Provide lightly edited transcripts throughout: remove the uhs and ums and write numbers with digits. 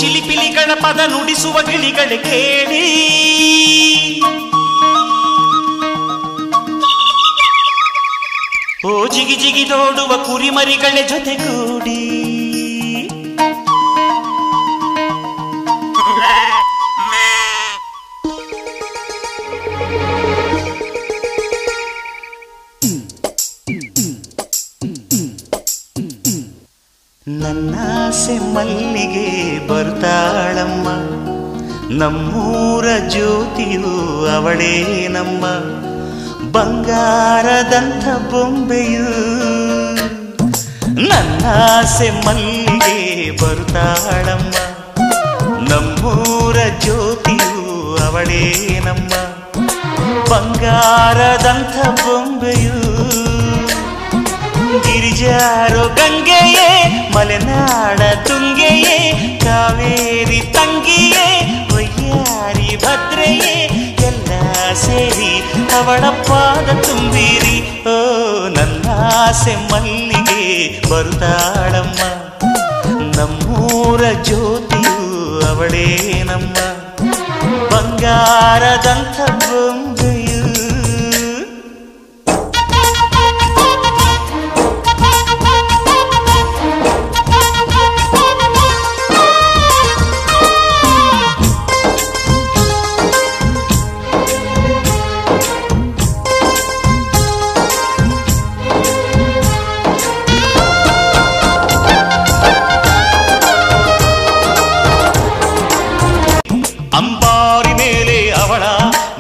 ಚಿಲಿಪಿಲಿಗಳ ಪದ ನುಡಿಸುವ ಗಿಳಿಗಳ ಕೇಳಿ ಓ ಜಿಗಿ ಜಿಗಿ ನೋಡುವ ಕುರಿಮರಿಗಳ ಜೊತೆಗೂಡಿ ನನ್ನಾಸೆ ಮಲ್ಲಿಗೆ ಬರ್ತಾಳಮ್ಮ ನಮ್ಮೂರ ಜ್ಯೋತಿಯು ಅವಳೇ ನಮ್ಮ ಬಂಗಾರದಂಥ ಬೊಂಬೆಯು ನನ್ನಾಸೆ ಮಲ್ಲಿಗೆ ಬರ್ತಾಳಮ್ಮ ನಮ್ಮೂರ ಜ್ಯೋತಿಯು ಅವಳೇ ನಮ್ಮ ಬಂಗಾರದಂಥ ಬೊಂಬೆಯು ಗಿರಿಜಾರೋ ಗಂಗೆಯೇ ಮಲೆನಾಡ ತುಂಗೆಯೇ ಕಾವೇರಿ ತಂಗಿಯೇ ವಯ್ಯಾರಿ ಭದ್ರೆಯೇ ಎಲ್ಲ ಸೇರಿ ಅವಳ ಪಾದ ತುಂಬಿರಿ ಓ ನನ್ನಾಸೆ ಮಲ್ಲಿಗೆ ಬರುತ್ತಾಳಮ್ಮ ನಮ್ಮೂರ ಜ್ಯೋತಿಯು ಅವಳೇ ನಮ್ಮ ಬಂಗಾರದಂಥ ಬೊಂಬೆಯು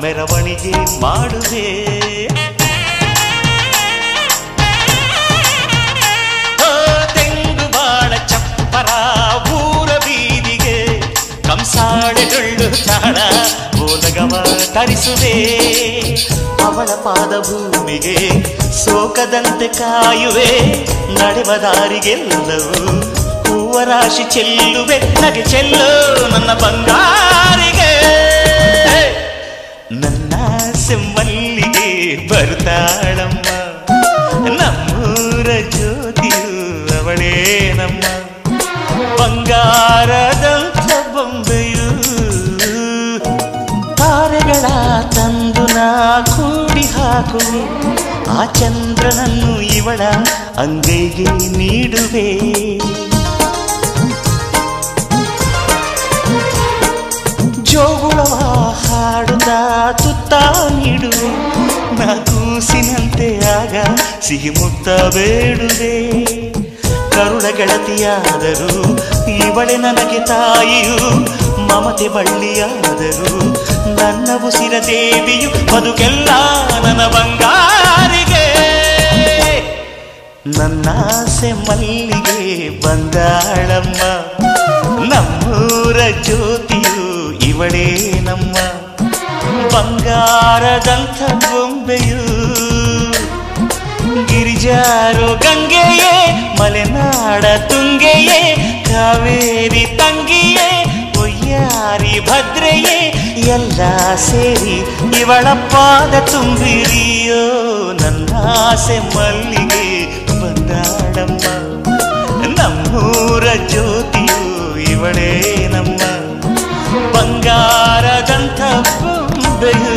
ಮೆರವಣಿಗೆ ಮಾಡುವೆ ತೆಂಗು ಬಾಳ ಚಪ್ಪರ ಊರ ಬೀದಿಗೆ ಕಂಸಾಳೆ ಡೊಳ್ಳು ತಾಳ ಬೋಲಗವ ತರಿಸುವೆ ಅವಳ ಪಾದ ಭೂಮಿಗೆ ಸೋಕದಂತೆ ಕಾಯುವೆ ನಡೆವ ದಾರಿಗೆಲ್ಲವೂ ಹೂವ ರಾಶಿ ಚೆಲ್ಲುವೆ ನಗೆ ಚೆಲ್ಲು ನನ್ನ ಬಂಗಾರಿಗೆ ನನ್ನಾಸೆ ಮಲ್ಲಿಗೆ ಬರ್ತಾಳಮ್ಮ ನಮ್ಮೂರ ಜ್ಯೋತಿಯು ಅವಳೇ ನಮ್ಮ ಬಂಗಾರದಂಥ ಬೊಂಬೆಯು ತಾರೆಗಳ ತಂದು ನಾ ಕೂಡಿ ಹಾಕುವೆ ಆ ಚಂದ್ರನನ್ನು ಇವಳ ಅಂಗೈಗೆ ನೀಡುವೆ ಜೋಗುಳವ ಹಾಡುತ್ತ ತುತ್ತ ನೀಡುವೆ ನಾ ಕೂಸಿನಂತೆ ಆಗ ಸಿಹಿ ಮುತ್ತ ಬೇಡುವೆ ಕರುಳ ಗೆಳತಿಯಾದರೂ ಇವಳೆ ನನಗೆ ತಾಯಿಯು ಮಮತೆ ಬಳ್ಳಿಯಾದರೂ ನನ್ನ ಉಸಿರ ದೇವಿಯು ಬದುಕೆಲ್ಲ ನನ್ನ ಬಂಗಾರಿಗೆ ನನ್ನಾಸೆ ಮಲ್ಲಿಗೆ ಬಂದಾಳಮ್ಮ ನಮ್ಮೂರ ಜ್ಯೋತಿಯು ಇವಳೇ ನಮ್ಮ ಬಂಗಾರದಂಥ ಬೊಂಬೆಯು ಗಿರಿಜಾರೋ ಗಂಗೆಯೇ ಮಲೆನಾಡ ತುಂಗೆಯೇ ಕಾವೇರಿ ತಂಗಿಯೇ ಒಯ್ಯಾರಿ ಭದ್ರೆಯೇ ಎಲ್ಲ ಸೇರಿ ಇವಳ ಪಾದ ತುಂಬಿರಿಯೋ ನನ್ನಾಸೆ ಮಲ್ಲಿಗೆ ಬಂದಾಳಮ್ಮ ನಮ್ಮೂರ ಜ್ಯೋತಿಯು ಇವಳೇ ನಮ್ಮ ಬಂಗಾರದಂಥ ಬೊಂಬೆಯು